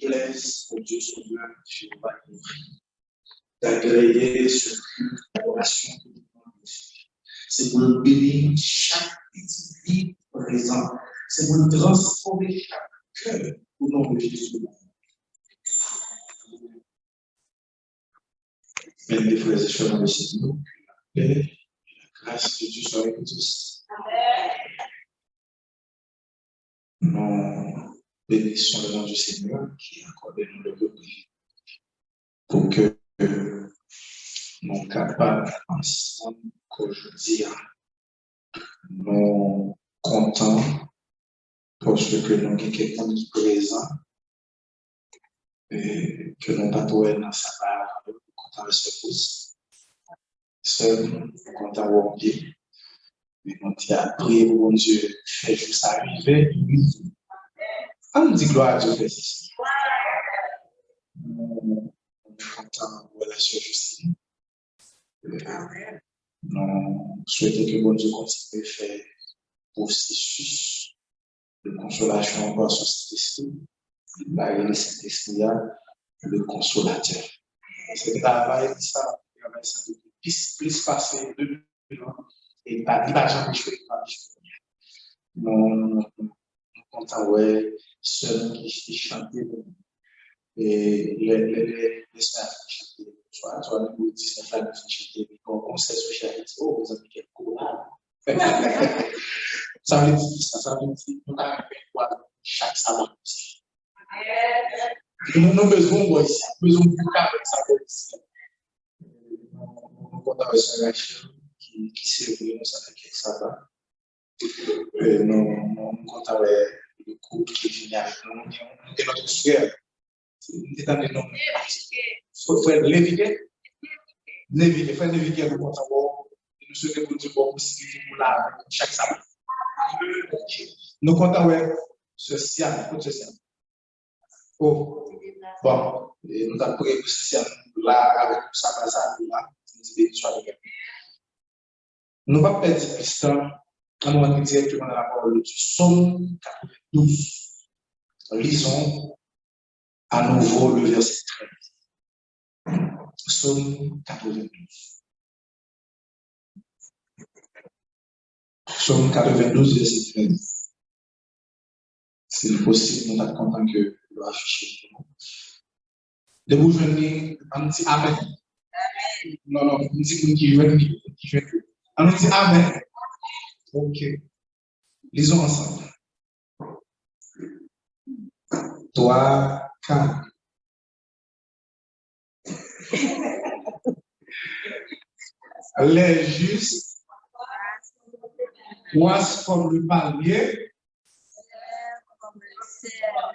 plaise au Dieu souverain, Jéhovah d'agréer ce culte d'adoration. C'est pour le bénir chaque petit vie présent. C'est pour transformer chaque cœur au nom de Jésus. Mesdames et frères et sœurs dans le Seigneur, la paix et la grâce de Dieu soit avec nous tous. Nous bénissons le nom du Seigneur qui accorde nous le repos pour que nous sommes capables ensemble qu'aujourd'hui nous comptons parce que nous avons quelqu'un qui est présent et que nous pas dans sa part, nous comptons avec ce pouce. Seul, nous comptons au pied. Mais quand il a prié pour mon Dieu, fait juste arriver, on nous dit gloire à Dieu, fait ceci. Nous sommes contents de la sœur Justine. Nous souhaitons que mon Dieu continue à faire processus de consolation par son Saint-Esprit, le Saint-Esprit, le consolateur. C'est le travail, ça, plus passé de ans, et pas de jamais joué. Nous sommes contents, ouais, ceux qui chantent, et les stars qui chantent, soit nous 19 ans qui chantent, on sait ce que c'est, oh, vous avez quel courage. Ça veut dire ça veut dire nous avons chaque sabbat. Nous avons besoin ici, besoin de beaucoup avec ça ici. Nous comptons avec ce Rachel qui s'est nous ça fait quelques sabbats. Nous comptons avec le couple qui vient avec nous. Nous sommes notre frère. Nous sommes dans le nom. Frère Lévique, frère Lévique, nous comptons avec nous souhaitons pour Dieu pour possibilité pour la chaque sabbat. Nous comptons avec ce Siam, pour ce Siam. Oh, bon, nous avons prié pour ce Siam là, avec sa passage là, nous ne va pas perdre plus de temps, on va directement dans la parole du Psaume 92. Lisons à nouveau le verset 13. Psaume 92. Psaume 92, verset 13. C'est possible, nous attendons que nous affichions. De vous venir, on dit Amen. Non, on dit qui veut. On dit Amen. Ok. Lisons ensemble. 3, 4. Les justes croissent comme le palmier.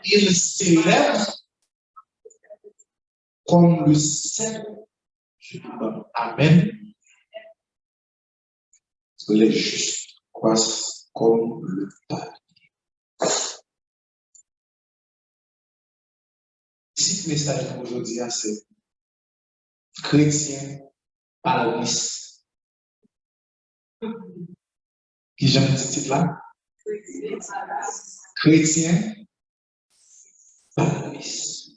Ils s'élèvent comme le cèdre. Amen. Les justes croissent comme le palmier. Si le message d'aujourd'hui, c'est chrétien palmiste. Qui j'aime ce titre-là? Chrétien palmiste.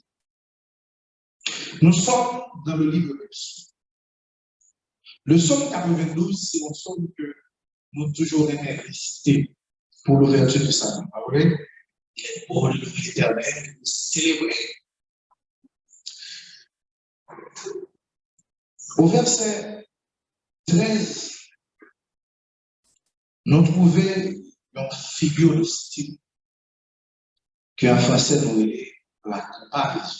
Nous sommes dans le livre de Psaume. Le Psaume 92, c'est un psaume que nous toujours aimé réciter pour l'ouverture de sa main. Pour l'éternel, célébrer. Au verset 13, nous trouvons une figure de style qu'en français nous appelons la comparaison.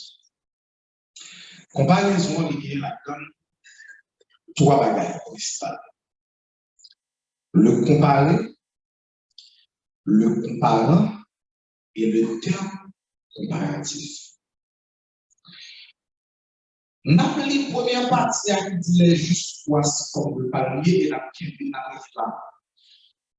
Comparaison liée à la donne trois bagages principales. Le comparer, le comparant et le terme comparatif. Dans la première partie, il dit les justes croissent comme le palmier et la pierre n'arrive pas.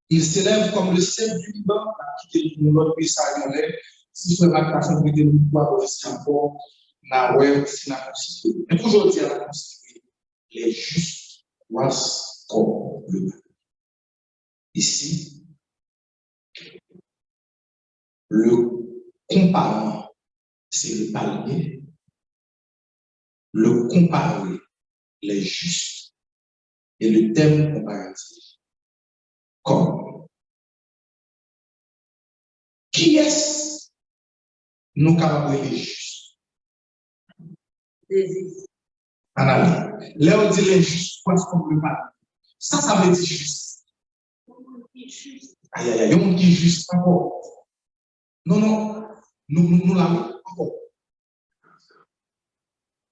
Il s'élève comme le cèdre du Liban, qui est notre pays sahélienne. Si ce n'est pas la façon de nous voir aussi encore, na web, si na constitué. Mais aujourd'hui, on a constitué les justes croissent comme le palmier. Ici, le comparant c'est le pallier, le comparer, les justes et le thème comparatif. Comme qui est-ce nous capables de justes? Analyse. Là, on dit les justes, quoi est-ce qu'on peut pas? Ça veut dire juste. Aïe, aïe, aïe, il y a un monde qui est juste encore. Non, nous l'avons encore.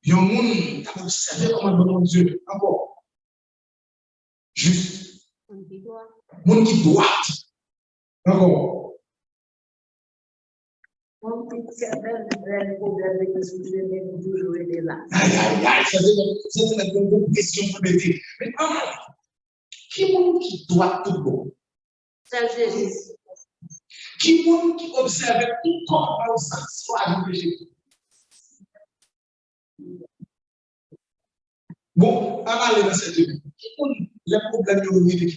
Il y a un monde qui a observé comment bon Dieu encore. Juste. Monde qui doit. Encore. Aïe, aïe, aïe, c'est une bonne question pour m'aider. Mais qui monde qui doit tout bon? C'est Jésus. Qui monde qui observe tout corps par sa soit de Jésus? Bon, on va aller dans cette vie. Qui monde les problèmes de l'humanité?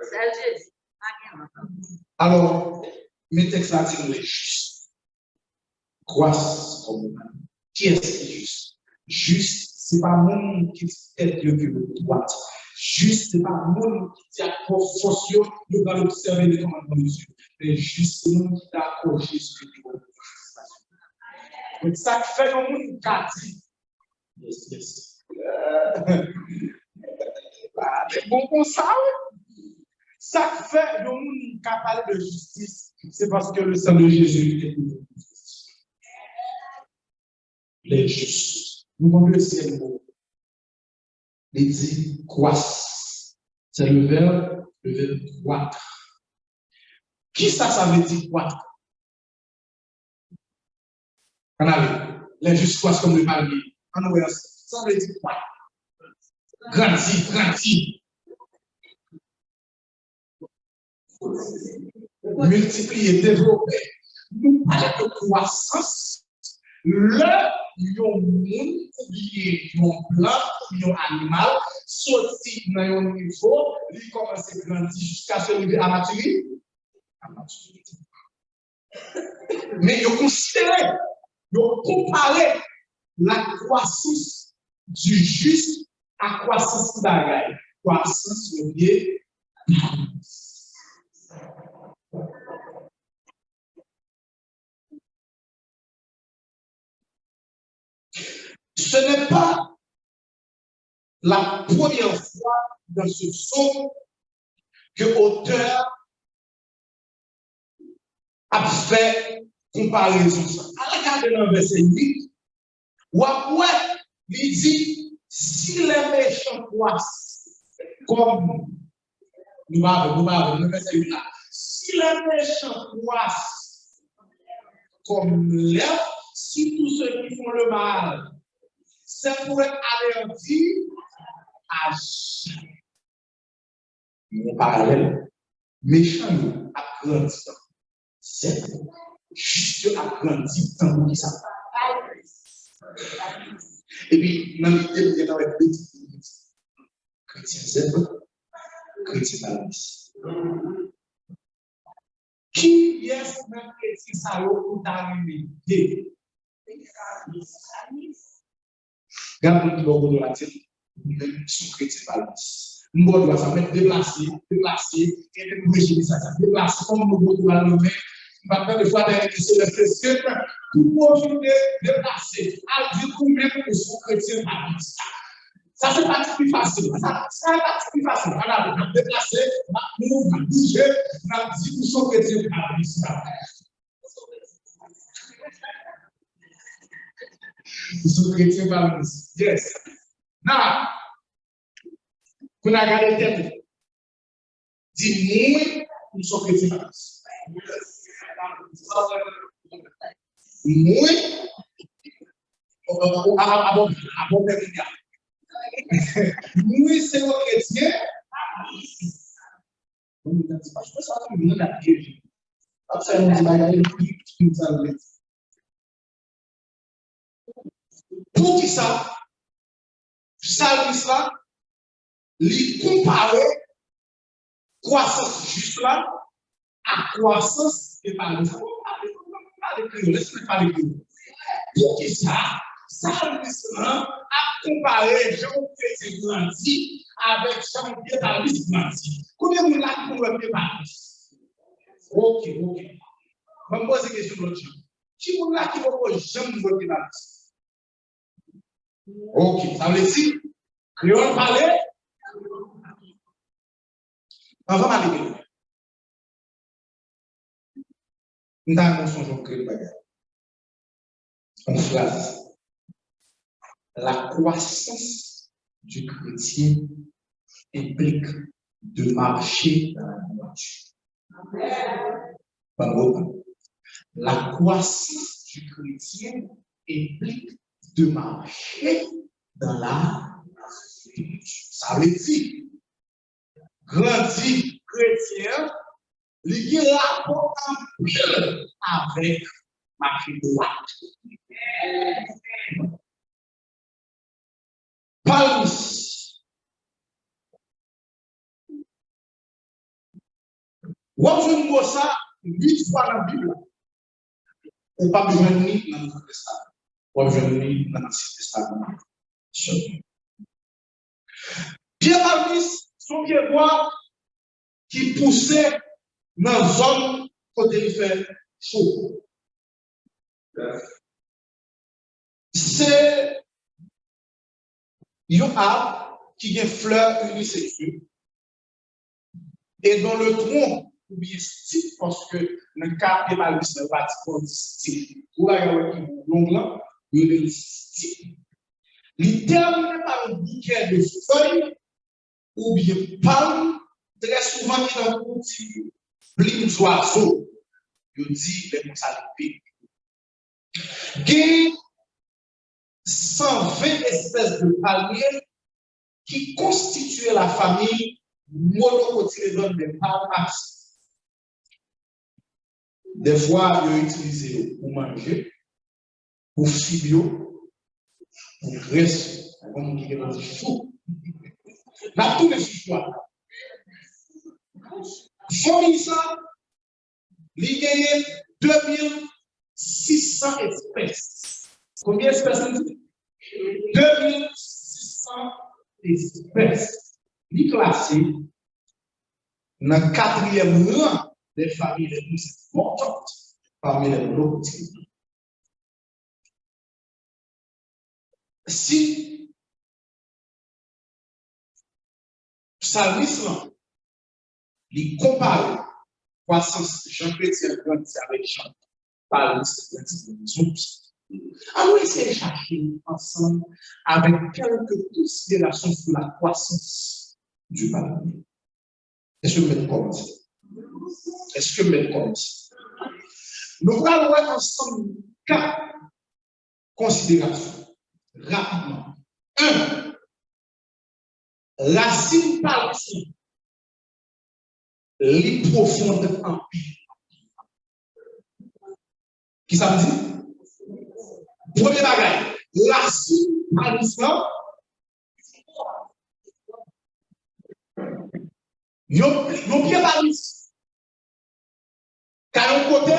C'est Jésus. Alors, mes textes là disent les justes. Croissent comme qui est-ce qui est juste? Juste, ce n'est pas monde qui est Dieu que le droit. Juste, ce n'est pas monde qui dit à force sociaux, nous allons observer les commandements de Dieu. Mais juste, c'est monde qui t'a accroché sur le droit. Donc, ça fait un monde qui a dit. Yes. C'est bon pour ça. Ça fait le monde qui a parlé de justice, c'est parce que le sang de Jésus est pour les justes. Nous avons le deuxième mot. Il dit croisse. C'est le verbe croître. Qui ça veut dire croître? On a les justes croissent comme le palmier. Ça veut dire croître. Grandir. Multiplier, développer. Nous parlons de croissance. Le monde ou bien un plant ou bien un animal sorti dans un niveau, il commence à grandir jusqu'à ce niveau à maturité. Mais il considère, il compare la croissance du juste à la croissance de la croissance liée. Ce n'est pas la première fois dans ce psaume que l'auteur a fait comparaison. À la garde dans le verset 8, ou après, il dit si les méchants croissent comme nous avons le verset 8 là, si les méchants croissent comme l'herbe, si tous ceux qui font le mal, c'est pour être avertis à jamais. Mon parallèle, méchant a grandi. C'est juste a grandi tant que ça. Et puis, dans l'idée, il y a avec chrétien zèbre, chrétien balance. Qui est-ce même chrétien ça pour t'arriver? Regarde le logo de la tête, même sous chrétien balance. Nous devons ça mettre déplacer, et nous régimer ça, déplacer comme nous devons le nommer. Maintenant, des fois, c'est le précieux, tout continuer déplacer, à dire combien de sous chrétien balance. Ça, c'est pas plus facile. Ça, c'est pas plus facile. Voilà, on a déplacé, on a bougé, on a dit pour son chrétien balance. Sous chrétien balance. Yes. Now, qu'on a gardé tête. Dis-moi, nous sommes chrétiens balance. Moi, nous, c'est un chrétien. Pour qui ça? Salmis là, lui comparer croissance juste là à croissance et par exemple. parler créole, laisse-moi parler créole. Pour qui ça? Salmisme a comparé Jean-Chrétien grandi avec Jean-Pierre Paris grandi. Combien de là qui ont Pierre Paris? Ok. Je me pose une question de l'autre. Qui est là qui va Jean-Pierre Paris? Ok, ça veut dire, créole parler? On va parler. Nous avons son jour créole bagarre. On phrase. La croissance du chrétien implique de marcher dans la nourriture. La croissance du chrétien implique de marcher dans la nourriture. Ça veut dire, grandir chrétien, il y a rapport avec marcher droite. Paulus. Vous avez ça 8 fois dans la Bible. Ou pas besoin de ni dans le Nouveau Testament. Ou pas besoin de ni dans l'Ancien Testament. Pierre Paulus, son pied droit qui poussait dans la zone côté il fait chaud. C'est un arbre qui a une fleur unisexuelle et dans le tronc, ou bien stipe, parce que le cas de la liste n'est pas stipe. Vous voyez qui est long là, il est stipe. Il termine par un bouquet de feuilles ou bien palmes, très souvent qui ont un petit pli d'oiseau. Je dis les consacrés. Il y a 120 espèces de palmiers qui constituaient la famille monocotylédone des palmaces. Des fois, ils ont utilisé pour manger, pour fibio, pour graisse, comme qui est dans le chou. Dans tous les histoires. Famille ça, il y a 2600 espèces. Combien d'espèces on dit? 2600 espèces. Il est classé dans le 4e rang des familles les plus importantes parmi les monocotylédones. Si Salmisme, il compare croissance Jean-Chrétien grandit avec Jean Paulus grandit. Alors, essayez de chercher ensemble avec quelques considérations sur la croissance du palmier. Est-ce que vous mettez comme ça? Est-ce que vous mettez comme ça? Nous allons voir ensemble 4 considérations rapidement. 1. Racine palmier, les profondes en pile. Qui ça veut dire? Premier bagage, racine palmier. Yon pied palmis. Car un côté,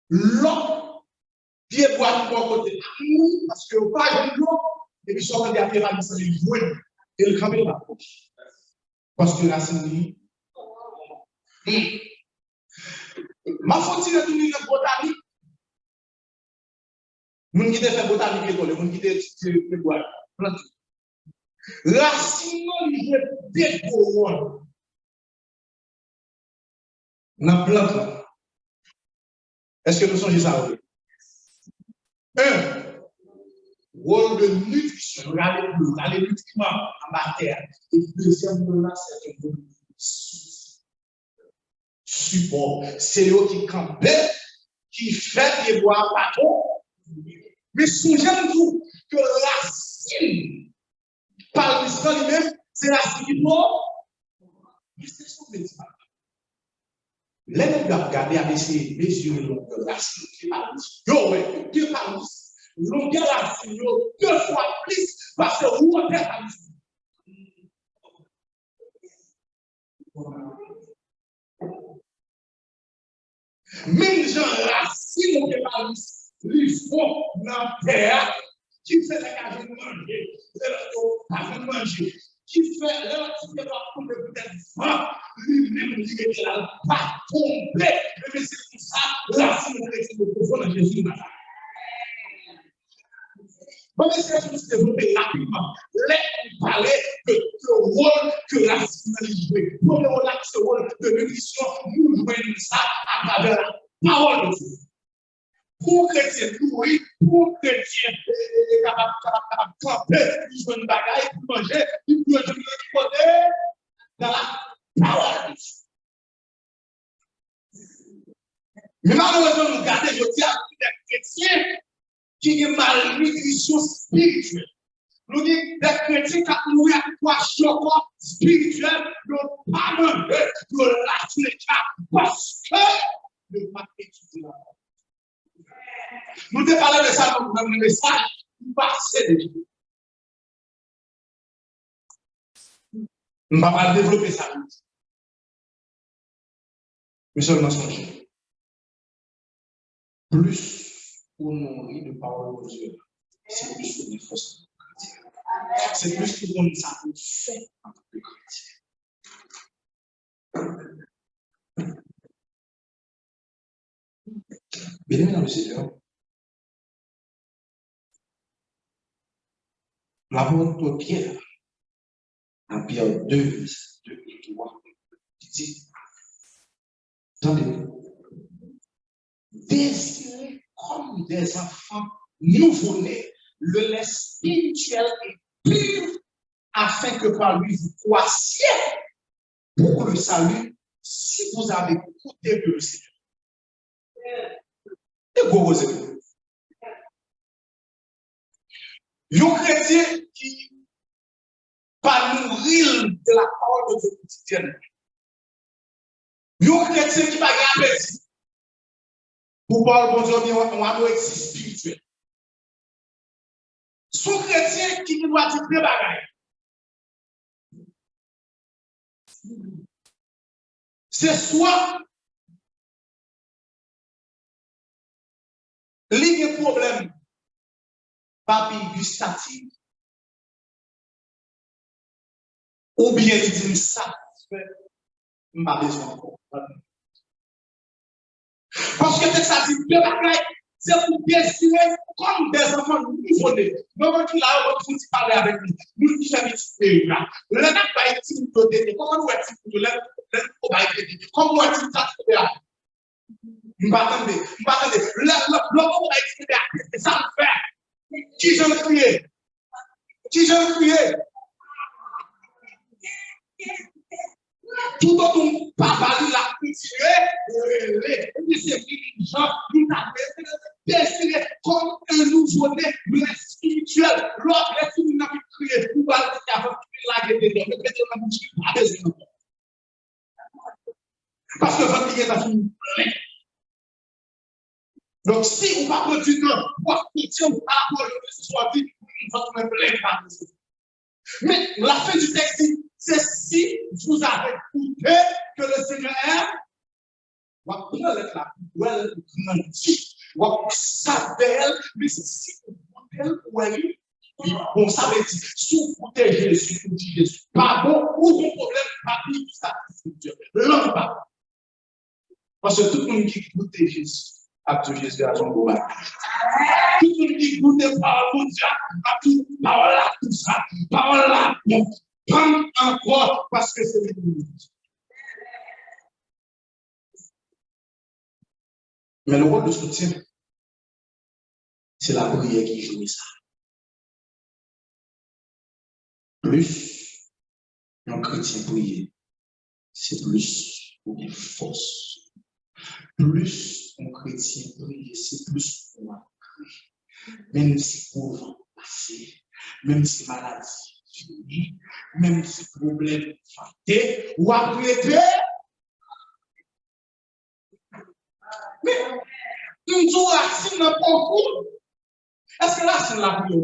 l'autre pied droit de côté. Parce que pas de l'eau, et puis soit on a pied palmis, ça lui jouer. Et le camé va proche. Parce que racine ma faute, c'est de tourner dans botanique. Moun qui fait botanique école, moun qui fait boire. Racine, il est découvert. Dans la plante. Est-ce que nous sommes ça? 1. Rôle de nutrition. Regardez les nutriments en matière. Et deuxièmement, c'est un rôle de support. C'est eux qui campent, qui fait des bois à bateau. Mais songez-vous que la racine, par l'histoire lui-même, c'est la racine qui peut. Mais c'est ce qu'on veut dire. L'un doit regarder avec ses mesurer longueur racine qui parle. Yo, ouais, qui parle. Longueur racine, 2 fois plus parce que vous avez la même genre racine. service, ils font dans la terre, qui fait la cage de manger, la de manger, qui fait là, qui fait pas tomber peut-être vent, lui-même, il est là, pas tomber, mais c'est pour ça, la foule est de Jésus. Bon, mais c'est tout se développer rapidement. Laisse parler de le rôle que la finalité joue. Pour le rôle ce rôle de l'émission, nous jouons ça à travers la parole de Dieu. Pour chrétien nourri, pour chrétien capable de camper, il joue une bagaille pour manger, il peut jouer de côté dans la parole de Dieu. Mais malheureusement, nous gardons, je dis à tous les chrétiens, qui ont malnutrition spirituelle. Nous disons des chrétiens qui ont nourri à quoi chocolat spirituel, nous pas manger, nous lâchons les cas parce que nous pas étudier la parole. Nous devons parler de ça dans le message, nous passer de Dieu. Nous ne va pas développer ça. Mais seulement songer. Plus pour nourrir de parole de Dieu, c'est plus que des fausses chrétiens. C'est plus que nous savons faire en tant que chrétiens. Bien aimé dans le Seigneur, l'apôtre Pierre, en Pierre 2, 2 et 3, il dit, attendez, désirez comme des enfants nouveau-nés le lait spirituel et pur, afin que par lui vous croissiez pour le salut, si vous avez goûté le Seigneur. Et vous êtes. Un chrétien qui pas nourrir de la parole de Dieu quotidienne. Un chrétien qui va y appétit. Pour parler de Dieu, on a être spirituel. Son chrétien qui doit dire des bagailles. C'est soit les problèmes papier gustatif ou bien il dit ça m'a besoin encore. Parce que ça dit deux bagailles, c'est pour dessiner comme des enfants nouveau-nés. Moment qui là, on va parler avec lui. Nous qui sommes ici, là. Le n'a pas été de comment nous est-ce que le comment est-ce que ça se fait là? M'attendez. Le comment est-ce que ça me fait? Qui j'en crié? Qui j'en crié? Tout autant papa l'a continué, c'est gens qui n'avaient destiné comme un nouveau-né spirituel. L'autre est fini n'a plus crié pour parler avant la guerre de Dieu. Parce que votre vie est à fini. Donc, si vous ne pas du temps pour continuer à la parole de ce soit dit, votre me plaît pas. Mais la fin du texte, c'est si vous avez écouté que le Seigneur est, vous allez être là, vous allez grandir, vous savez, mais c'est si vous goûtez pour aller, on savait dire, si vous goûtez Jésus, vous dites Jésus, pardon, ou vos problèmes, pas tout ça, l'homme pas. Parce que tout le monde qui goûte Jésus, a tout Jésus à son goût. Tout le monde qui goûte parole de Dieu, a tout, parole là, tout ça, parole là, non. Prends encore parce que c'est le mais le rôle de soutien, c'est la prière qui joue ça. Plus un chrétien prie, c'est plus pour une force. Plus un chrétien prie, c'est plus pour un cri. Même si pauvre passé, même si maladie fini, même si problème faté, ou apprêté. Mais une jour racine n'a pas cours. Est-ce que là c'est la prière?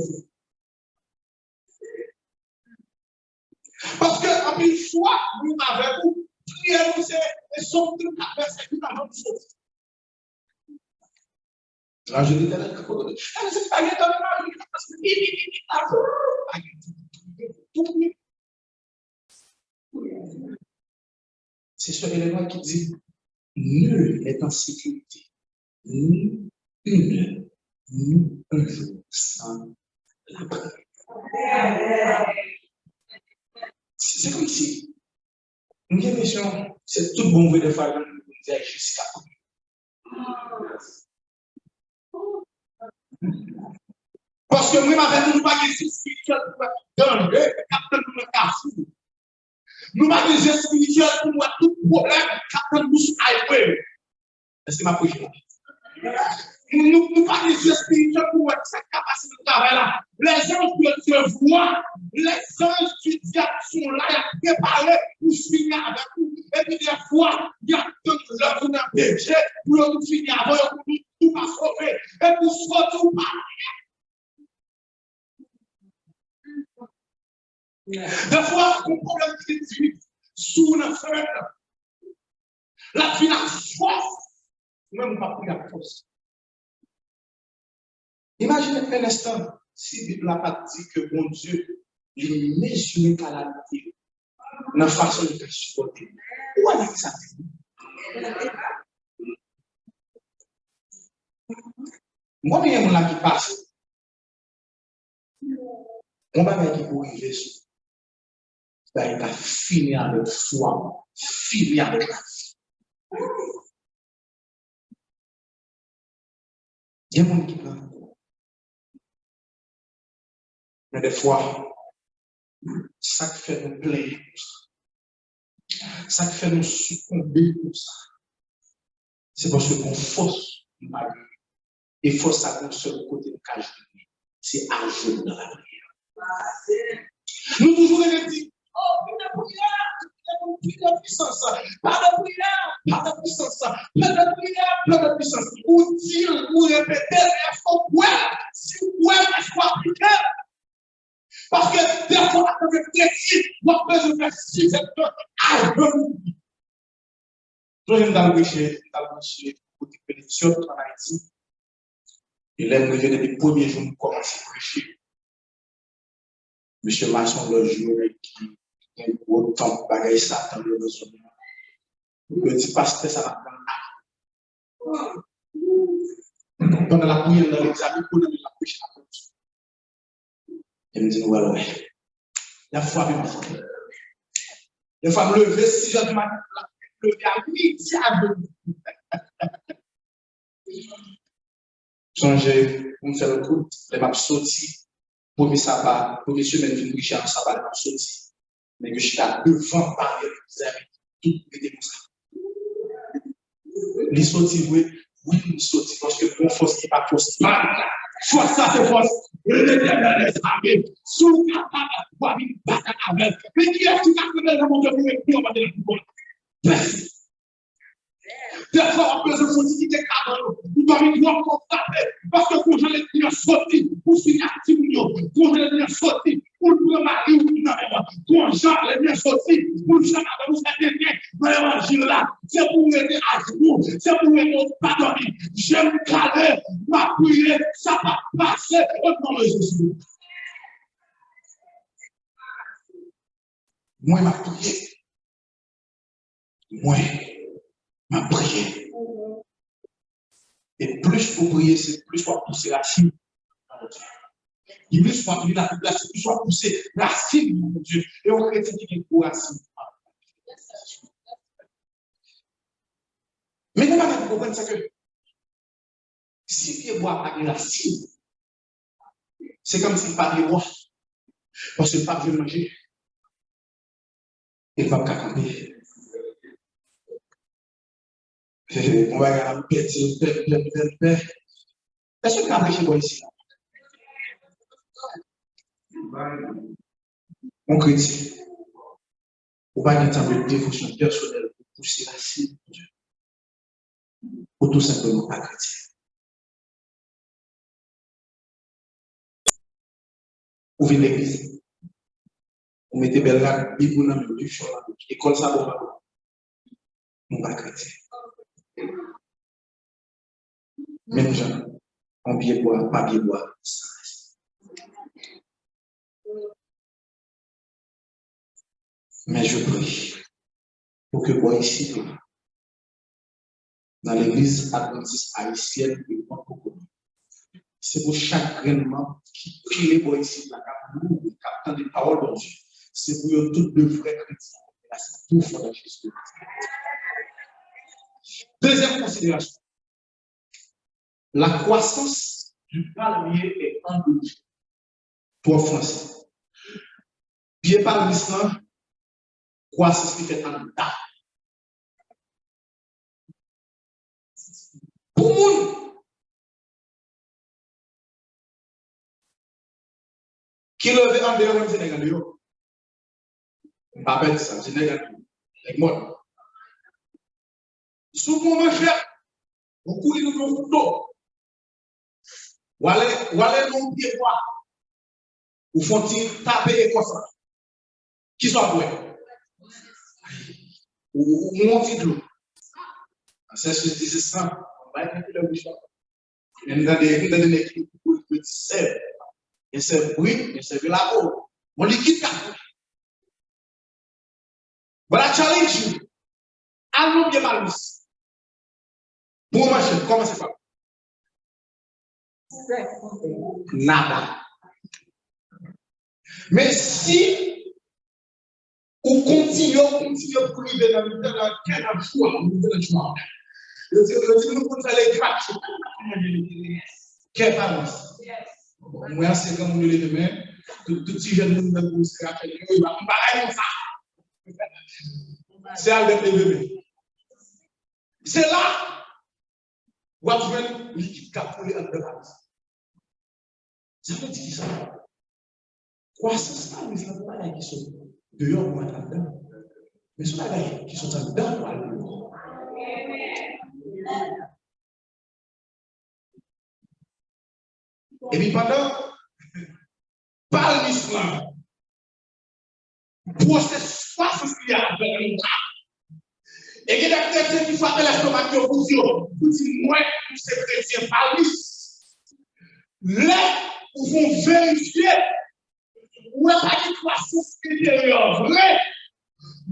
Parce que en une fois, nous avons prié, nous c'est son truc à faire, c'est tout à notre chose. L'ange de l'éternel, c'est pas c'est ce élément qui dit nul n'est en sécurité, ni une heure, ni un jour sans la prière. C'est comme si, une question, c'est tout bon de faire jusqu'à parce que moi, avec nous, pas de spirituel dans le capitaine de notre carrefour. Nous pas de spirituel pour moi, tout problème, capitaine de notre highway. Est-ce que ma prochaine? Nous pas de spirituel pour moi, cette capacité de travail là. Les anges de Dieu voient, les anges du diable sont là, ils sont préparés pour finir avec nous. Et puis des fois, il y a l'heure pour nous péché, pour nous finir avant, tout va sauver. Et pour se retrouver. Des fois, un problème critique sous une fenêtre, la vie n'a force, même pas pris la force. Imaginez un instant, si la Bible n'a pas dit que mon Dieu, il mesure calamité, dans la façon de te supporter. Où est-ce que ça dit? Moi, bien, mon qui passe, on va mettre pour arriver sur. Il va finir avec foi, finir avec la vie. Il y a des gens qui parlent. Mais des fois, ça fait nous plaire, ça fait nous succomber pour ça. C'est parce qu'on force malgré. Et force à un seul côté de cage. C'est à jour dans la prière. Nous toujours dit, oh, plein de puissance, pas de prière, pas de puissance, plein de prière, plein de puissance. Ou dire, ou répéter, il faut ouais, si ouais, il faut appliquer. Parce que des fois, avec des sites, moi, je fais 6 heures, ah, je vais dans le péché, côté péninsule en Haïti. Et là, depuis le premier jour, nous commençons à prêcher. Monsieur Masson, le jour qui est autant de bagages Satan, le besoin. Le petit pasteur, ça va prendre. Pendant la prière, dans l'examen, on a la prêche à tous. Il me dit, ouais. La foi, même. La fois, me lever 6 heures du matin, me lever à midi à 2. Changez, on fait le coup, les maps sortis, premier sabbat, premier semaine, je me en sabbat, les maps sortis. Mais que je suis là devant par les amis, tout était comme ça. Les sortis, oui, les sortis, parce que mon force qui n'est pas force. Force, ça, c'est force. L'éternel est armé. Sous capable de pouvoir une bataille avec. Mais qui est-ce qui a fait le monde de on va dire le des fois, on peut se solliciter cadeau. Nous devons nous constater. Parce que quand je l'ai bien sorti, pour finir à Timon, quand je l'ai bien sorti, pour le mari ou quand Jean l'ai bien sorti, pour Jean avec vous cette dernière, dans l'évangile là, c'est pour aider à genoux, c'est pour aider à pas dormir. J'aime caler, ma prière, ça va passer au nom de Jésus. Moi, ma prière. Moi, ma prière. Et plus vous priez, c'est plus vous poussez la cible. Et plus vous priez la cible, plus vous poussez la cible, mon Dieu. Et on chrétien qui est pour la cible. Mais nous allons comprendre ça que si Pierre boit avec la cible, c'est comme si pas de roi. Parce que le pape veut manger. Il va pas camper. On va regarder paix. Est-ce que tu as prêché quoi ici? Mon chrétien, on va y avoir une dévotion personnelle pour pousser la cible de Dieu. Pour tout simplement pas chrétien. Vous venez l'église. Vous mettez belle la Bible dans le livre, école ça va pas. Nous pas chrétien. Même gens. On bien boire, pas bien boire. Mais je prie pour que moi ici, dans l'église adventiste haïtienne de Pentecôte, c'est pour chaque grainement qui prie les bois ici, la capitale, qui capte des paroles de Dieu. C'est pour eux toutes de vrais chrétiens. Là, c'est tout fort de Jésus. Deuxième considération. La croissance du palmier est endogène. Pour français. Pied palmier, croissance qui fait en tas. Pour nous, qui levé en dehors, même Sénégal, dehors. Pas bête ça, Sénégal, avec moi. Souvent, mon cher, vous coulez dans le couteau. Ou allez non pied droit. Ou font-ils taper comme ça. Qui soit doué. Ou monter de l'eau. C'est ce que je disais ça. On va être le bouchon. Il y a des équipes qui servent. Il servent oui, il servent la peau. Mon liquide capé. Voilà, challenge. Allons bien mal. Pour marcher, comment c'est pas? Nada. Mais si on continue pour vivre dans le temps, quel choix, nous devons faire les cracks. Quelle balance. Moi, c'est comme nous les demain, tout petit jeune nous devons se faire, il va comme ça. C'est avec les bébés. C'est là où on va liquide capouler en dehors. Ça veut dire ça. Croissance, pas les enfants qui sont dehors ou là-dedans. Mais ce sont les qui sont en dedans ou là-dedans. Et puis pendant, par l'islam, processus croissance qu'il y a avec l'État. Et il y a des chrétiens qui font l'estomac de fusion. Vous dites, moi, ces chrétiens par là, ils vont vérifier. Ou est-ce qu'il y a une croissance intérieure vraie,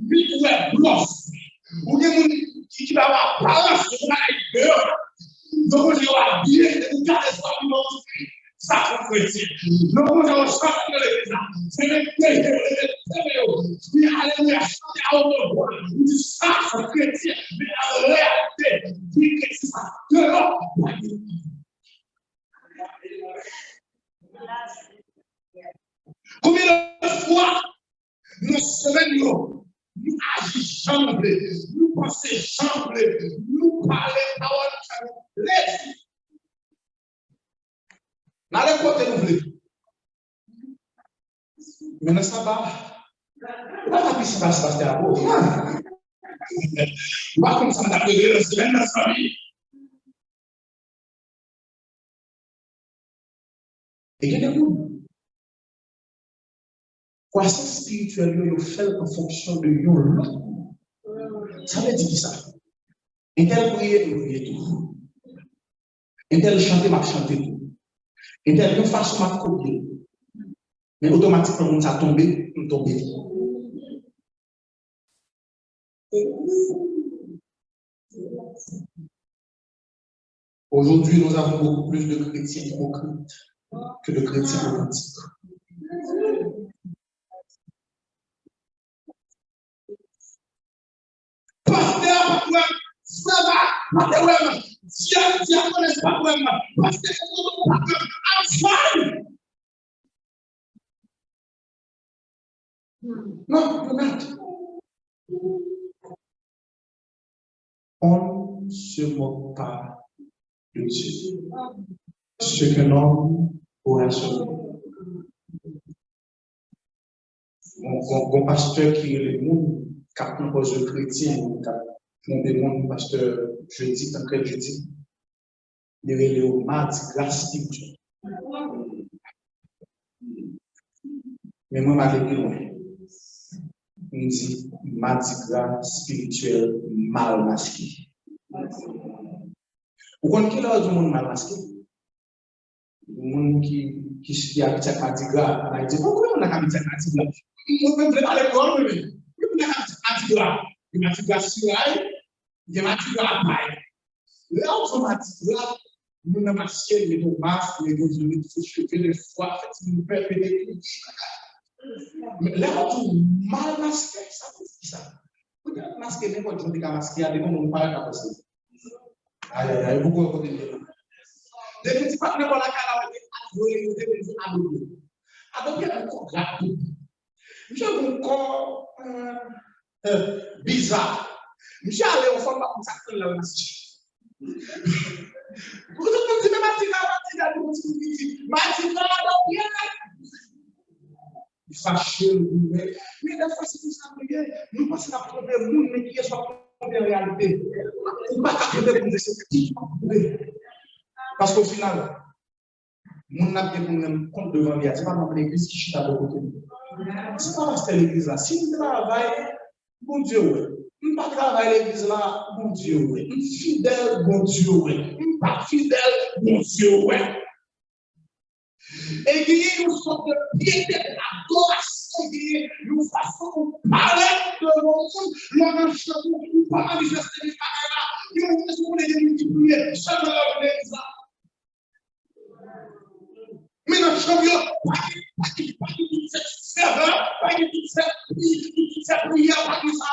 mais où est blanche. Ou bien qui va avoir balance, qui va être dehors. Donc, on va bien, on garde l'espoir de notre vie. Ça, c'est chrétien. Donc, on va chanter les gens. C'est le pays, oui, alléluia, chanter à haute voix. On dit ça, c'est chrétien. Mais en réalité, oui, c'est ça. Dehors. Combien de fois nous sommes nous agissons, nous pensons, nous parlons, laisse. N'allez pas te l'ouvrir. Maintenant, ça va. Pas ta puissance va se passer à vous. Pas comme ça, d'après la semaine de sa vie. Et qu'il y a des gens. Croissance spirituelle, vous faites en fonction de l'autre. Ça veut dire ça. Et tel prier, vous priez tout. Et tel chanter, m'a chanté tout. Et tel façon, m'a copié. Mais automatiquement, on s'est tombé, on tombe. Aujourd'hui, nous avons beaucoup plus de chrétiens hypocrites que de chrétiens authentiques. Pasteur, ça va, pasteur, diaconesse, pasteur, I'm fine. Non, on ne se moque pas de Dieu. Ce qu'un homme pourrait sauver. Mon pasteur qui est le monde, quand on pose le chrétien, on demande pasteur jeudi, tant que jeudi, il est le mardi grâce spirituelle. Mais moi, ma vie, on dit mardi grâce spirituel mal masqué. Vous connaissez qui est le monde mal masqué? Moun qui habite à Madiga, on a dit pourquoi on a habité à Madiga? On peut aller à l'école, mais on a habité à Madiga. Il y a Madiga Sirail, il y a Madiga Apaï. Là, automatiquement, nous avons masqué les deux masques, les deux unités, les cheveux, les foies, en fait, nous permettons. Mais là, on mal masqué, ça veut dire ça. Vous avez masqué, mais quand on dit masqué, il y a des gens qui ne parlent pas de ça. Aïe, aïe, aïe, beaucoup de gens. Les petits partenaires pour la calamité, adopter un corps rapide. J'ai un corps bizarre. J'ai allé au fond de la sac de la nation. Vous me dites, Matina, il fâché, mais des fois, c'est tout ça, nous pensons à trouver le monde, mais qui est soit en réalité. On ne va pas trouver pour des parce qu'au final, mon n'a un compte devant lui, c'est pas dans l'église qui chute à côté. C'est pas parce que l'église là. Si vous travaillez, bon Dieu, on ne pas travailler l'église là, bon Dieu, fidèle, bon Dieu, on pas fidèle, bon Dieu. Et il y a une sorte de piété, d'adoration, il y a une façon de parler de monde, l'homme chapeau, ou pas manifester les paroles, il y a une façon de multiplier, seulement l'église là. Mais notre champion, pas qui toute cette ferveur, pas qui toute cette prière, pas qui ça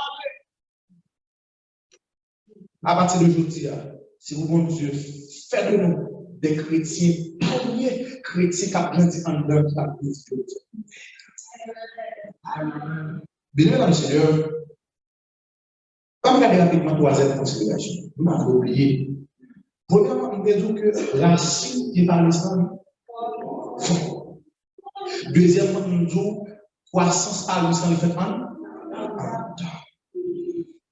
à partir d'aujourd'hui, si vous voulez Dieu, faites de nous des chrétiens, premiers chrétiens qui ont grandi en dehors de la vie spirituelle. Bien, mesdames et seigneurs, comme regarder rapidement troisième considération, vous m'avez oublié. Premièrement, on peut dire que la Chine qui est par l'islam, deuxièmement, on dit croissance par l'islam est faite en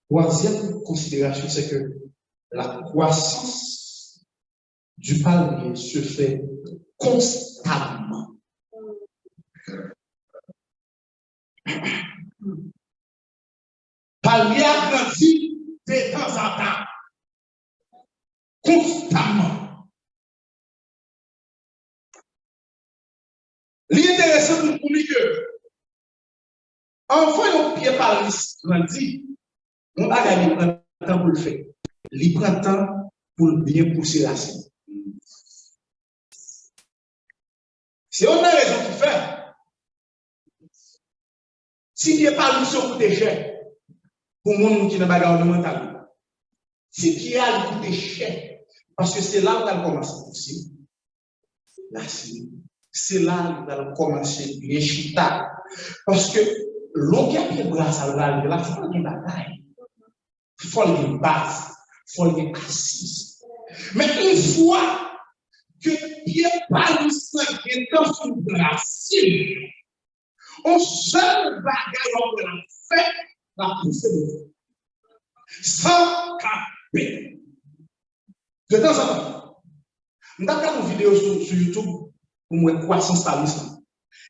troisième considération, c'est que la croissance du palmier se fait constamment. Palmier a grandi de temps en temps. Constamment. L'intéressant pour nous que, enfin, au pied par grandi, on a gagné le temps pour le faire. Il prend le temps pour bien pousser la scène. C'est une raison qui fait. Si il n'y a pas de sur coûter cher, pour les gens qui n'ont pas de mental, si il y a le coûter cher, parce que c'est là où elle commence à pousser. Là, c'est là où elle commence à bien chita. Parce que l'eau qui a pris grâce à l'âge, là, il faut une bataille. Il faut une base. Il faut une assise. Mais une fois que Pierre parle est dans son racine, on seul bagaille on l'a fait, la poussée de Dieu. Sans caper. De temps en temps, nous avons une vidéo sur YouTube pour moi croissance par l'islam.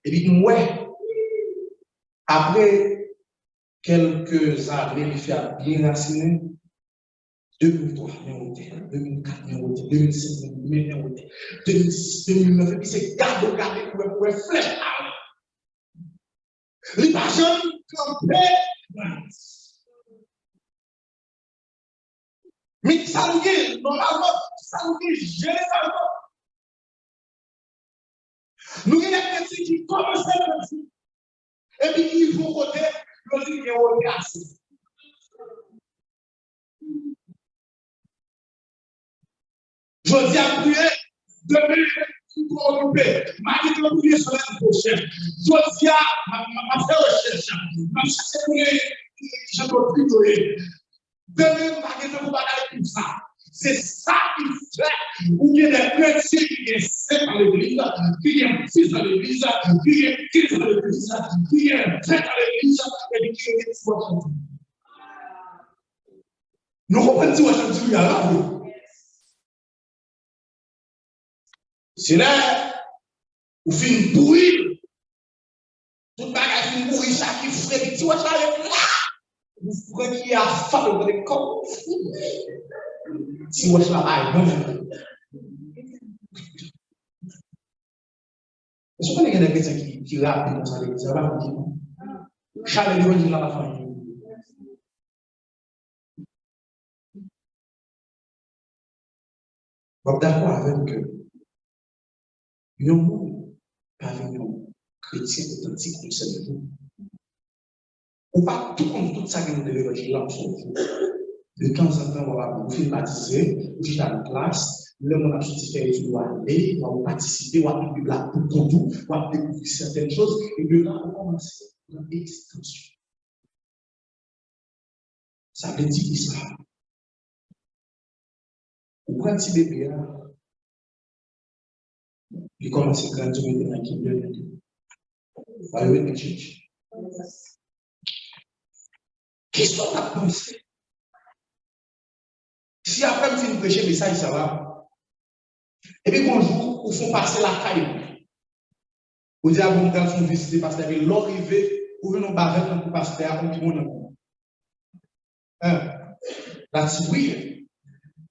Et puis, moi, après quelques années, il fait bien raciné. 2003, 2004, 2005, 2006, 2009, et puis c'est garde pour flèche. Les personnes campées. Mais ça nous dit, normalement, ça nous dit, généralement. Nous avons des petits qui commencent à faire. Et puis ils vont côté, nous disons qu'il y a un orgasme. Je dis à prier, demain, pour occuper. Ma vie de prier sur la prochaine. Je dis à ma faire recherche. Ma chercher pour les gens qui prier. Demain, ma vie de bagaille tout ça. C'est ça qui fait. Ou bien des chrétiens qui sont 7 dans l'église, qui sont 6 dans l'église, qui sont 15 dans l'église, qui sont 20 dans l'église, et qui sont 3 dans l'église. Nous comprenons ce que je dis là. C'est là où fin pourrir. Tout bagage fin pourrir, ça qui fait, tu vois ça là. Vous prenez qui a faim de corps. Si vous êtes là, Est-ce qu'on est des chrétiens qui rappellent comme ça l'église? Ça va pas dire. Charles l'évangile dans la famille. Je suis d'accord avec eux. Nous, pas nous, chrétiens authentiques, nous sommes nous. Ou pas tout comme tout ça que nous devons l'évangile là, de temps en temps, on va vous baptiser, vous êtes à la classe, le monde a sorti faire études, on va aller, on va participer, on va apprendre la pour tout, on va découvrir certaines choses, et de là, on commence l'extension. Ça veut dire ça. Ou quand petit bébé, il commence à grandir maintenant qu'il devient. Va le mettre qu'est-ce qu'on a pensé? Si après, je prêcher le message, ça va. Et puis, bonjour, ils font passer la caille. Vous dites à bon temps, ils font visiter parce que l'arrivée, vous venez au bavette pour pasteur, on dit bon. La petite oui.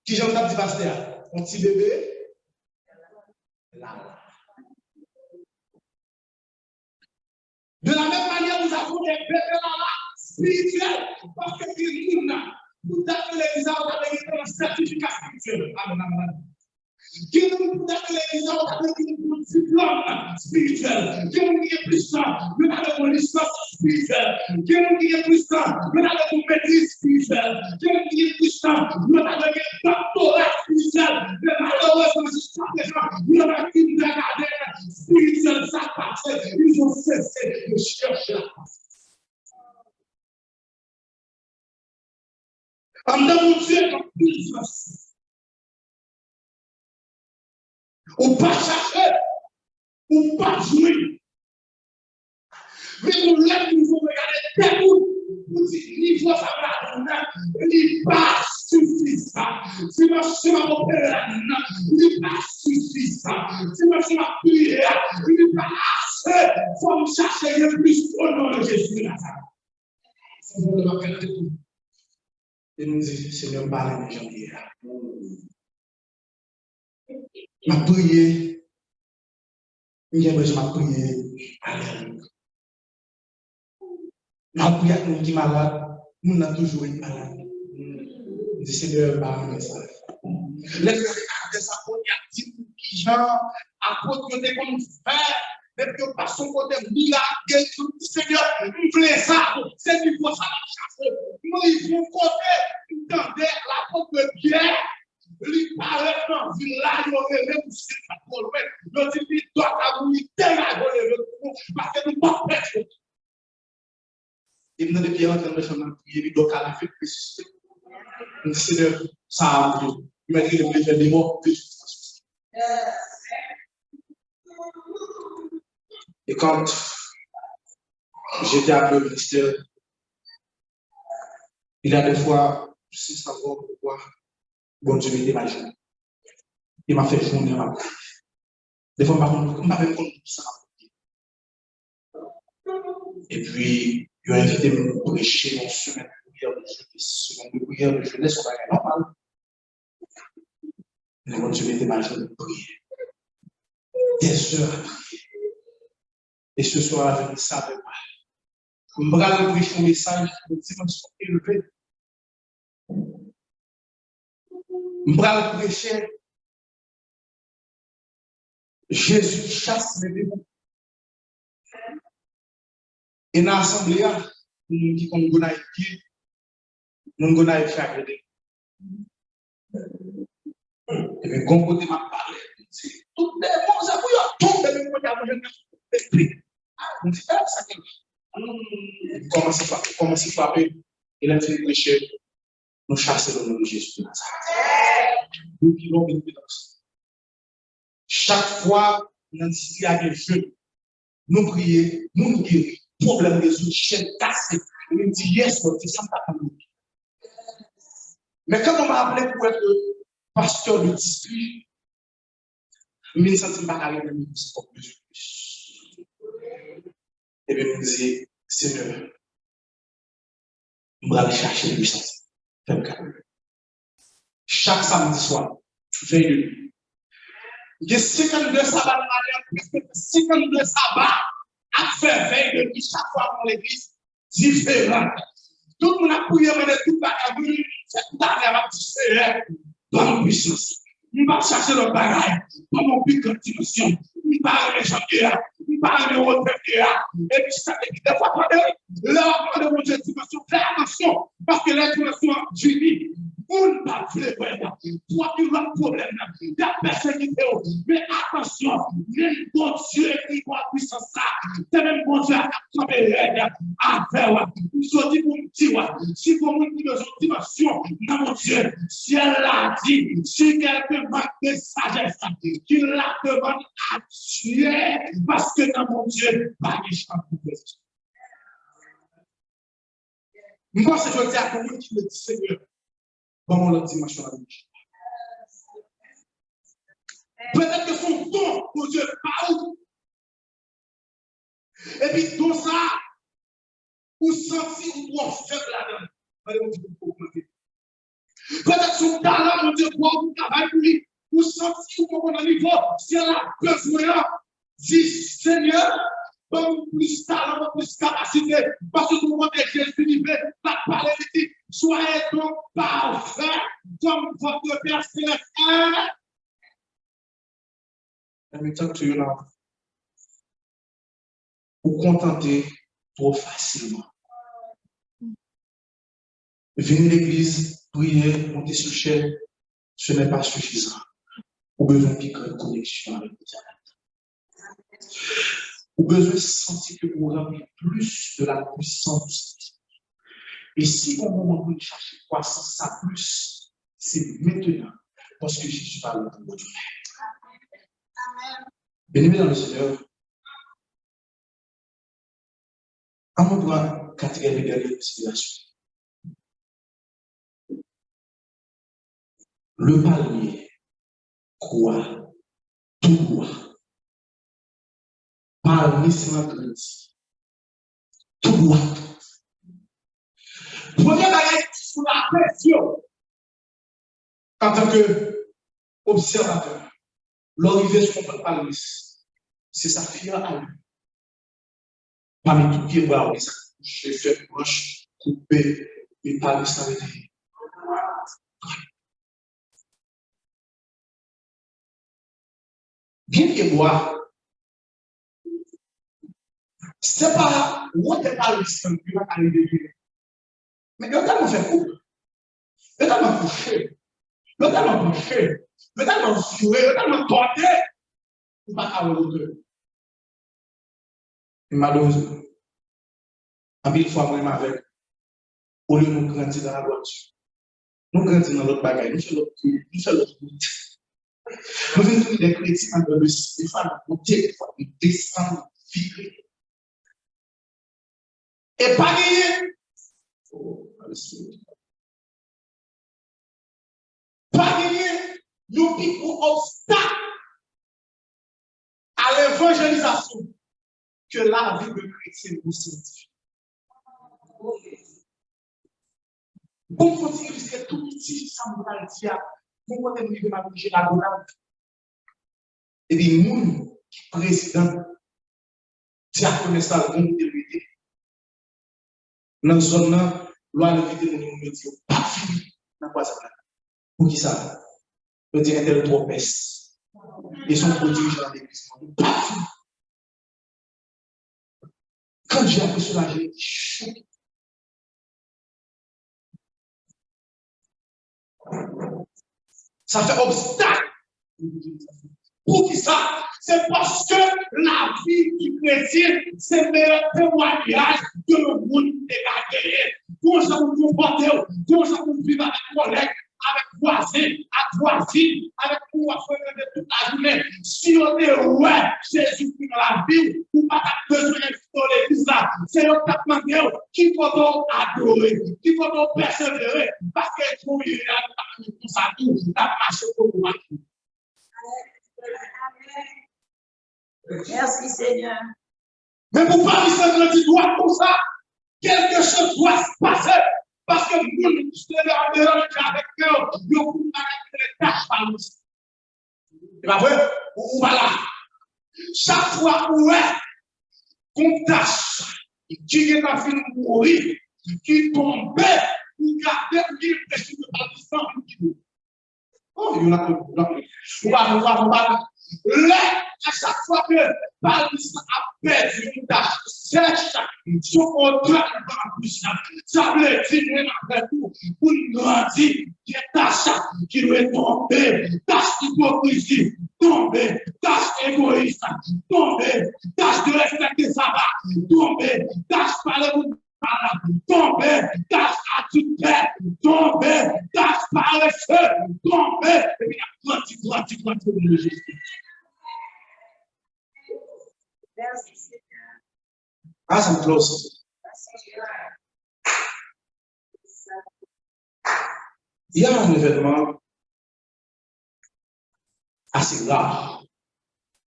Qui j'aime la petite pasteur? Un petit bébé? Là. De la même manière, nous avons des bébés là, spirituels, parce que nous avons les gens qui ont un certificat spirituel. Amen. Qui nous appeler les gens avec un diplôme spirituel. Qui nous dit plus ça, nous avons une licence spirituelle. Qui nous dit plus ça, nous avons une maîtrise spirituelle. Qui nous dit plus ça, nous avons un doctorat spirituel. Mais malheureusement, jusqu'à présent, nous avons une bagarre spirituelle. Ça passe. Ils ont cessé de chercher la face. En tant que Dieu, comme puissance. Ou pas chercher, ou pas jouer. Mais nous lève, nous faut regarder tout. Nous disons, niveau ça va, il pas suffisant. Si ma chemin opère là, il pas suffisant. Si ma chemin prier, il pas assez. Faut me chercher le plus au nom de Jésus. Et nous disons, Seigneur, parle de janvier. Ma prière, j'ai besoin de prier. Alléluia. Ma prière, nous qui malade, nous avons toujours été malade. Je dis, Seigneur, parle de ça. Laisse-moi regarder ça pour dire qui genre, à côté de comme faire, même que par son côté, miracle, Seigneur, nous voulons ça, c'est du faut ça la chasse. Nous, ils vont côté, dans la porte de Pierre. Il paraît dans le village, il aurait même poussé la colère. Il dit, il doit avoir parce que nous ne pouvons pas faire. Il me dit, Pierre, en train de faire une prière, il doit qualifier le ressuscité. Il dit, Seigneur, ça a pris. Il m'a dit, il voulait faire des morts. Et quand j'étais à le ministère, il y a des fois, je sais savoir pourquoi, bon Dieu m'était ma journée. Il m'a fait journée ma vie. Des fois, on m'a même compris ça. Et puis, il a invité à me prêcher dans semaine de prière de jeunesse. Semaine de prière de jeunesse, on va aller normal. Mais bon Dieu m'était ma journée de prière. Des heures à prier. Et ce soir, je ne savais pas. Je me regarde prêcher un message, je me dis, je suis élevé. Je me regarde prêcher. Jésus chasse les démons. Et dans l'assemblée, nous qui comme nous avons pied, nous avons fait agréer. Et puis, quand côté m'a parlé, tout le monde, ça vous tombe de mon côté à manger l'esprit. On dit, ça commence à frapper. Il a fait prêcher. Nous chasser le nom de Jésus de Nazareth. Nous vivons une pédance. Chaque fois, nous disons à des jeunes, nous prions, nous guérissons, problème résolu, chaîne cassée. Nous disons, yes, c'est ça pas nous. Mais quand on m'a appelé pour être pasteur de district, je me sens pas carré de plus. Et bien, je me dis, Seigneur, je vais aller chercher les puissances. Chaque samedi soir, veille de nuit, Il y a 52 sabbats de manière, presque 52 sabbats à faire veille depuis chaque fois dans l'église différente. Tout le monde a prié, mais tout le monde c'est tout à l'heure, c'est bonne puissance. On va chercher le bagage, pas mon plus grande dimension. On parle de champions, on parle de retraite. Et puis, ça fait des fois, là, on parle de mon dimension, fais attention, parce que la dimension du lit, vous ne pas voulez voir. Toi, tu as un problème, la personnalité, mais attention, même bon Dieu qui voit puissance, c'est même bon Dieu à travers à faire. Je dis pour me dire, si vous avez une dimension, mon Dieu, si elle l'a dit, si quelqu'un manque de sagesse, qu'il la demande à tuer, parce que dans mon Dieu, pas de champ pour vous. Moi, c'est je dis à tout le monde qui me dit, Seigneur, bon, l'autre dimension la vie. Peut-être que son don, mon Dieu, parle. Et puis, dans ça, ou sentir ou trop faible là-dedans. Peut-être son talent, mon Dieu, pour vous travailler pour lui, ou sentir ou mon niveau, si elle a besoin, dit Seigneur, donne plus talent, plus capacité, parce que tout le monde est Jésus, il veut la parler, il dit, soyez donc parfaits, comme votre Père céleste est. Let me talk to you now. Vous contenter trop facilement. Venir à l'église, prier, monter sur chaîne, ce n'est pas suffisant. Vous avez besoin de connexion avec l'éternel. Vous avez besoin de sentir que vous avez plus de la puissance. Et si au moment où vous cherchez croissance, ça plus, c'est maintenant. Parce que Jésus va le pour vous. Bien-aimés dans le Seigneur, à mon droit, quatrième et dernière considération. Le palmier croit tout droit. Palmier, c'est ma grandie. Tout droit. Première bagage sous la pression en tant qu'observateur. L'arrivée sur mon palmier, c'est sa fille à lui. Parmi tout pied bas, ça couche, fait proche, coupé, et palmier, ça veut dire. Bien que moi, c'est pas où t'es pas le sang qui va arriver. Mais le temps fait couple, le temps couché, le temps penché, le temps joué, le temps porté, il va avoir l'autre. Et malheureusement, en mille fois moi avec, au lieu de nous grandir dans la voiture, nous grandissons dans l'autre bagaille, nous faisons l'autre route. Nous faisons des chrétiens dans le Stéphane, monter, nous descendre, vivre. Et pas gagner. Pas gagner. Nous piquons obstacle à l'évangélisation que la vie de chrétien nous signifie. Pour continuer jusqu'à tout petit, ça me va le dire, pour qu'on ait ma bouger la bonne. Et puis, nous, qui président, diaconne ça, le monde de l'unité. Dans la zone, loi de vérité, nous nous disons, pas fini, n'a pas ça. Pour qui ça? Le directeur trop peste. Et son dirigeant de l'église, pas fini. Quand j'ai appris cela, j'ai été choqué. Ça fait obstacle. Pour qui ça? C'est parce que la vie du chrétien, c'est le meilleur témoignage que le monde est gagné. Comment ça vous comportez? Comment ça vous vivez avec collègues, avec voisins, avec voisines, avec coiffeurs de toute la journée? Si on est ouais, Jésus qui dans la vie, ou pas besoin d'installer tout ça. C'est le cap qu'il faut adorer, qu'il faut persévérer, parce que tout il y a tout ça, tout, la marche pour moi. Merci Seigneur. Mais pour pas que tu dois pour ça, quelque chose doit se passer. Parce que vous, je te l'ai avec cœur, vous avez les tâches par nous. Et après, voilà. Chaque fois où qu'on tâche, qui est en train de mourir, qui tombe, ou garder, qui est presque pas de sang, oh, il y en a on va. Là, à chaque fois que Paris a perdu une tâche sèche, son contrat va plus. Ça veut dire, après tout, pour grandir, des tâches qui doivent tomber, tâches d'hypocrisie, tomber, tâches égoïstes, tomber, tâches de respecter sa part, tomber, tâches par le tomber, tâche à toute terre, tomber, tâche paresseux, tomber, et puis grandi de Jésus. Ah, ça me close. Il y a un événement assez rare.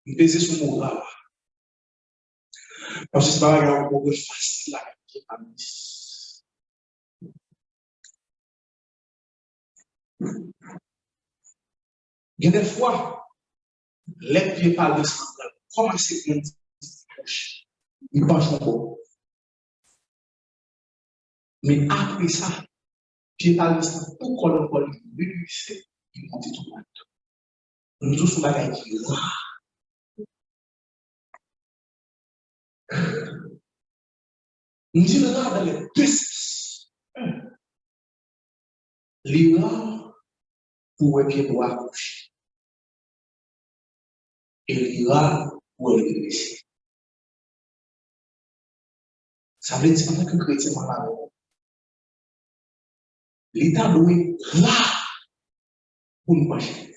Il pesait sur mon rare. Parce que c'est pas grave, on peut facile à il y a des fois, les pieds par le sang, comment c'est qu'on dit, ils penchent encore. Mais après ça, pieds par le sang, tout qu'on va lui c'est il monte tout le monde. Nous tous, on va dire, nous disons là dans les deux sens. L'ira pour un pied droit gauche. Et l'ira pour un pied gauche. Ça veut dire en tant que chrétien, l'État doit être là pour nous marcher.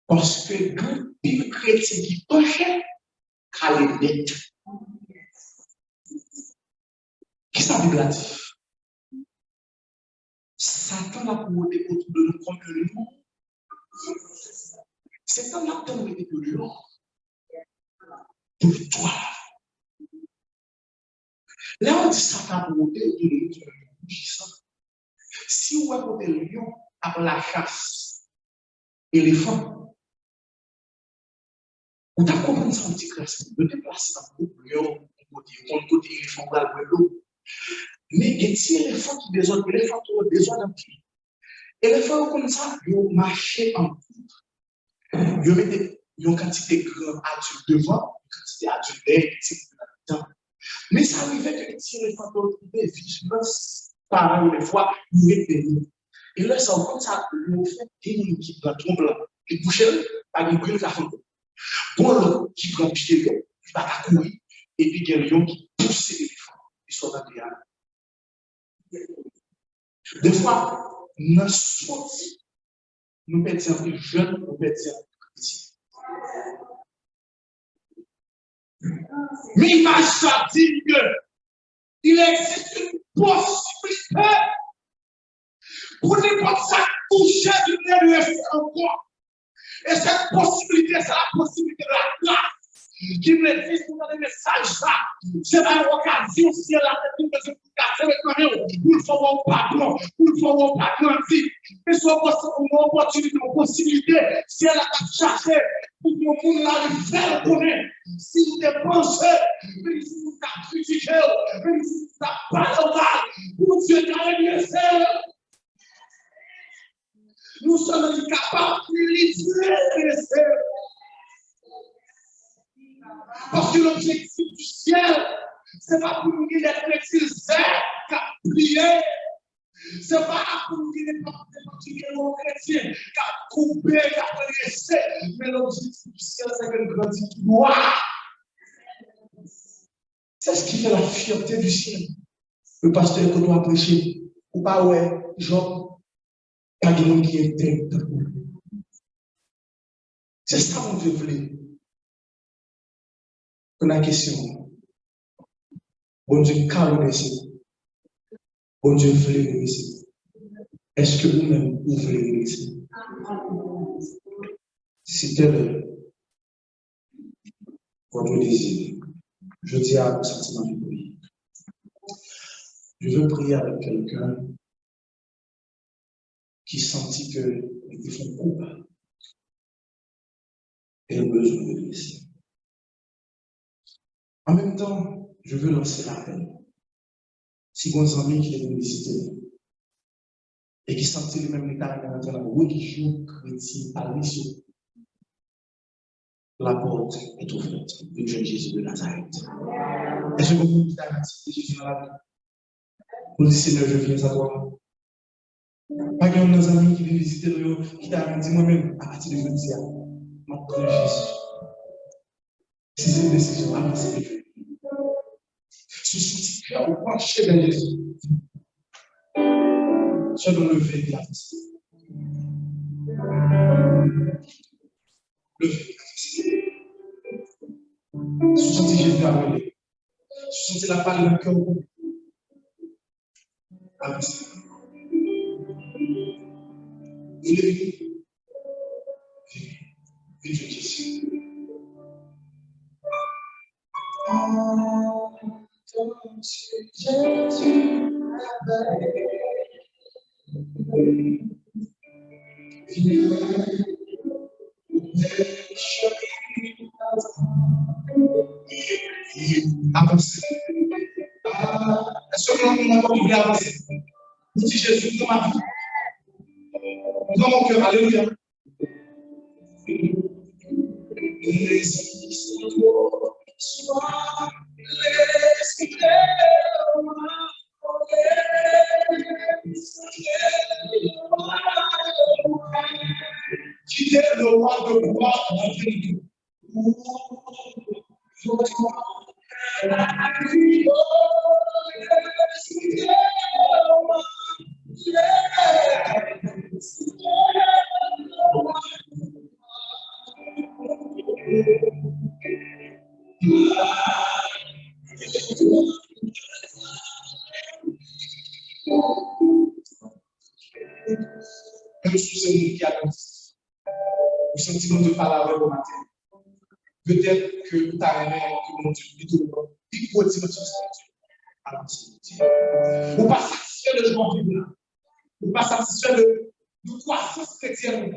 Parce que quand il chrétien qui penche, qu'à les bêtes. Qui ça veut dire? Satan a pour autour de nous comme un lion. Satan a pour être de lion. Pour toi. Là, on dit Satan pour autour de nous comme un lion. Si on va côté lion, après la chasse, éléphant, on t'a compris ça, un petit classe, de déplacer un groupe lion, côté éléphant, dans le l'eau. Mais il y a des éléphants qui désordent, éléphants qui désordent un petit. Éléphants comme ça, ils ont marché en groupe. Ils ont mis une quantité de grands adultes devant, une quantité d'adultes derrière. Mais ça arrivait que les petits éléphants ont trouvé vigilance par les fois, ils étaient mis. Et là, ça comme ça, ils ont fait une qui prend trop blanc. Ils bouchent avec une brune café. Bon, l'autre qui prend pied, il va courir, et puis il y a un lion qui pousse l'éléphant. Ils sont dans les des fois, nous sortis, nous perdons des jeunes, nous perdons des petits. Mais il va sortir qu'il existe une possibilité pour n'importe ça toucher du nez de encore. Et cette possibilité, c'est la possibilité de la place. Qui me dit pour donner des messages là, c'est une occasion si elle a fait une personne pour casser le camion, pour le faire pardon, pour le faire pas grandir. Mais soit une opportunité, une possibilité, si elle a cherché pour que le monde la reconnaître. Si vous dépensez, même si vous avez critiqué, même si vous avez parlé mal, pour Dieu qui a laissé. Nous sommes capables de laisser. Parce que l'objectif du ciel, ce n'est pas pour nous dire d'être chrétiens qui a prié. Ce n'est pas pour nous dire d'être chrétiens qui a coupé, qui a laissé. Mais l'objectif du ciel, c'est que nous grandissons gloire. C'est ce qui fait la fierté du ciel. Le pasteur que nous a prêché, ou pas, ouais, Job, pas de monde qui est tête. C'est ça qu'on veut voulait. La question. Bon Dieu, calme ici. Bon Dieu, voulez ici. Est-ce que vous-même, vous voulez ici? Si tel est votre désir, je dis à vos sentiments de prier. Je veux prier avec quelqu'un qui sentit que ils font couple. Et le besoin de l'église. En même temps, je veux lancer l'appel. Si vos amis qui viennent visiter et qui sentent les mêmes états dans la religion chrétienne à l'issue, la porte est ouverte. Le jeune Jésus de Nazareth. Est-ce que vous pouvez accepter Jésus dans la vie? Vous dites, Seigneur, je viens à toi. Pas qu'il y a nos amis qui viennent visiter nous, qui t'a dit moi-même, à partir de jeudi, mon Dieu Jésus. Si c'est une décision, avancez le Dieu. Ce soutien, au pencher vers Jésus. Sois dans le veille de la pensée. Le veille de la pensée. Sous-sentez Jésus à voler. Sous-sentez la parole dans le cœur. Avancez. Il est venu. Vive Jésus. Oh, Jésus, avancez. Est-ce que nous avons oublié avancer? Nous disons Jésus dans ma vie. Dans mon cœur, alléluia. Laisse-moi, qui est le roi de pouvoir dans la vie. Même si c'est nous qui avons le sentiment de parler avec le matin, peut-être que vous avez que mon Dieu, il faut dire que vous pas satisfait de joie divine, vous pas satisfait de croissance chrétienne.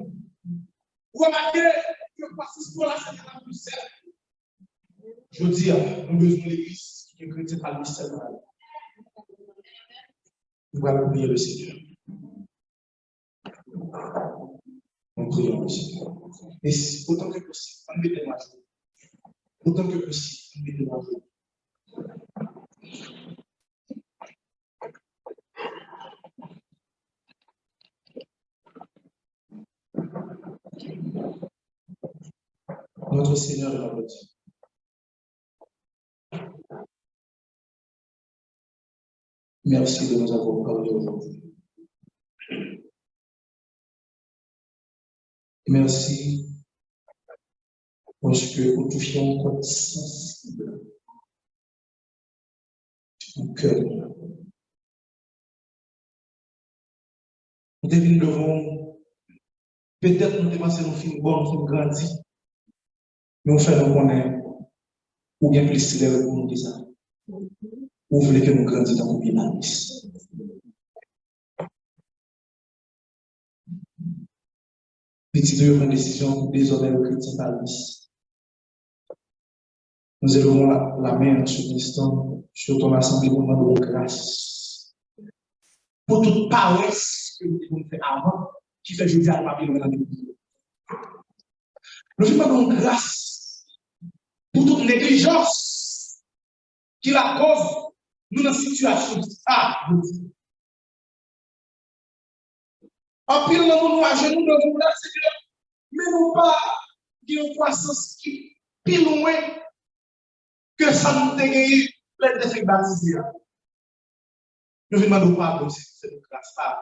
Vous remarquez que croissance pour la c'est la plus simple. Je veux dire, nous avons besoin de l'église qui est chrétienne par le mystère de la vie. Nous allons prier le Seigneur. Nous prions le Seigneur. Et autant que possible, on met des mains. Autant que possible, on met des mains. Notre Seigneur et notre Dieu. Merci de nous avoir parlé aujourd'hui. Merci parce que nous touchons encore sensible au cœur. Nous devons peut-être nous dépasser nos films bons, nous grandir, mais on fait nous connaître ou bien plus célèbre pour nous dire ça. Vous voulez que nous grandissions dans le pays d'Alice. Petit de prendre décision désormais le chrétien d'Alice. Nous élevons la main en ce instant sur ton assemblée pour demander grâce. Pour toute paresse que nous devons faire avant, qui fait jeudi à la Babylone dans l'église. Nous demandons grâce pour toute négligence qui la cause nous dans une situation. En pile, nous à genoux devant la Seigneur, mais nous pas une croissance qui plus loin que ça nous dégage plein d'effets baptisés. Nous demandons pardon si c'est une grâce pas.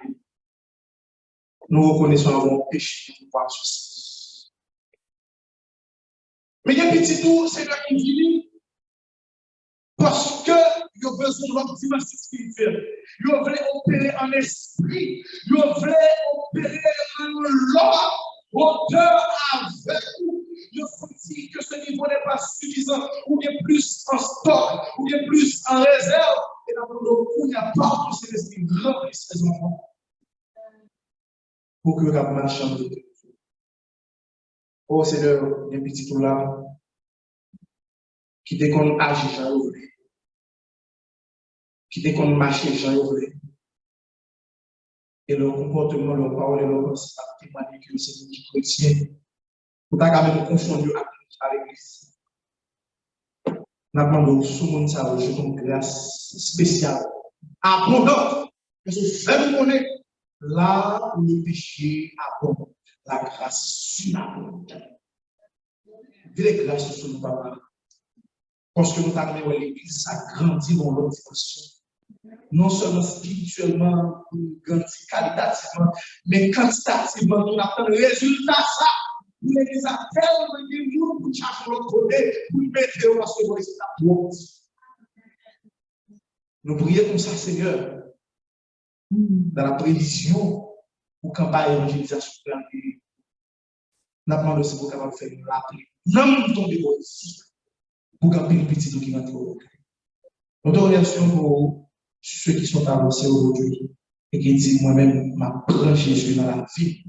Nous reconnaissons mon péché pour pouvoir souci. Mais il y a un petit tour, c'est là qui vit. Parce que il y a besoin de notre dimension spirituelle. Il veut opérer en esprit. Il veut opérer en l'homme. Auteur avec vous. Il faut dire que ce niveau n'est pas suffisant. Ou bien plus en stock. Ou bien plus en réserve. Et dans le coup, il n'y a pas de ces esprits remplissent ses enfants. pour que vous marchiez en vérité. Oh Seigneur, les petits tout là, qui te qu'on agit, j'en ai qui te qu'on marche, j'en ai et le comportement, leur parole et leur pensée, ça témoigne que c'est qui chrétien. Pour ta quand même confondre avec l'église. Maintenant, donc, sous mon ça, je une grâce spéciale, abondante. Parce que fait connaître là où le péché abonde, la grâce surabonde. Vive grâce sur nous, papa. Parce que nous avons l'église, ça grandit dans notre dimension. Non seulement spirituellement, grandit qualitativement, mais quantitativement, nous avons le résultat ça. L'église a tellement de jours pour chercher l'autre côté, pour mettre parce que vous résultat. Nous prions comme ça, Seigneur, dans la prévision pour campagne évangélisation. Nous avons demandé si vous êtes capable de faire une rappeler. Non, nous tombons ici pour camper une petite qui va trop. Nous te remercions pour ceux qui sont avancés aujourd'hui et qui disent moi-même, ma branche Jésus dans la vie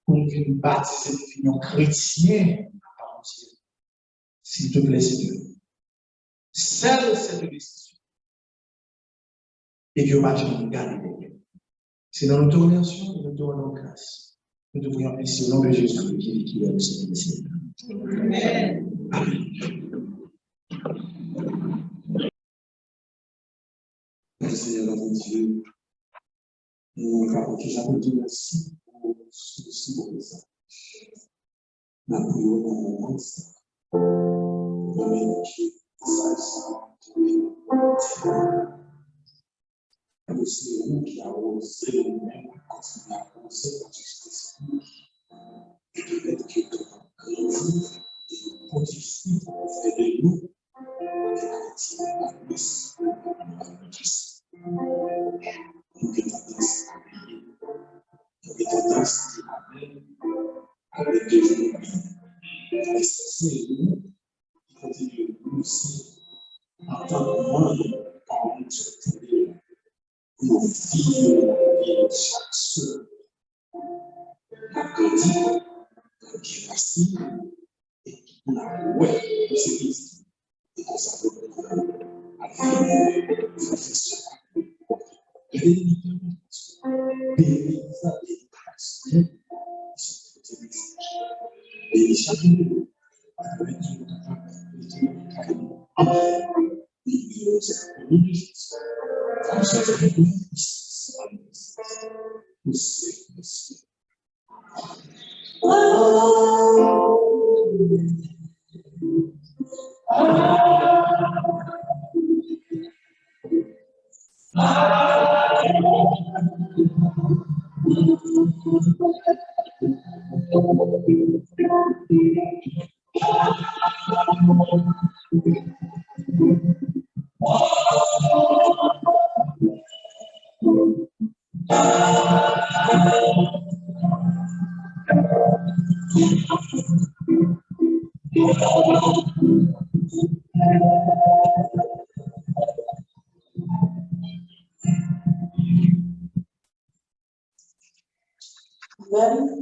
pour nous baptiser, nous devenons chrétiens à part entière. S'il te plaît, Seigneur, celle cette décision et que marche nous garde. C'est dans nous te remercions et nous te rendons grâce. Nous te prions ainsi au nom de Jésus qui est le Seigneur. Amen. Seigneur notre Dieu, nous avons toujours dit merci pour ceci, pour ça. La prière dans mon monde, dans les écrits, c'est nous qui avons osé nous-mêmes continuer à penser par Jésus-Christ. Et peut-être que grandit et continue pour faire de nous des chrétiens à plus de Christ. Nous avons tendance à oublier, nous avons tendance à oublier avec des gens. Et c'est nous qui continuons nous aussi en tant que monde par nous soutenir nos filles et chaque soeur. La grandit, qui est facile et qui a ouais, de ce qui dit et qu'on s'appelle à la profession. Et les limitations, les passions, ils sont utilisés. Et chaque jour, avec tout Amen.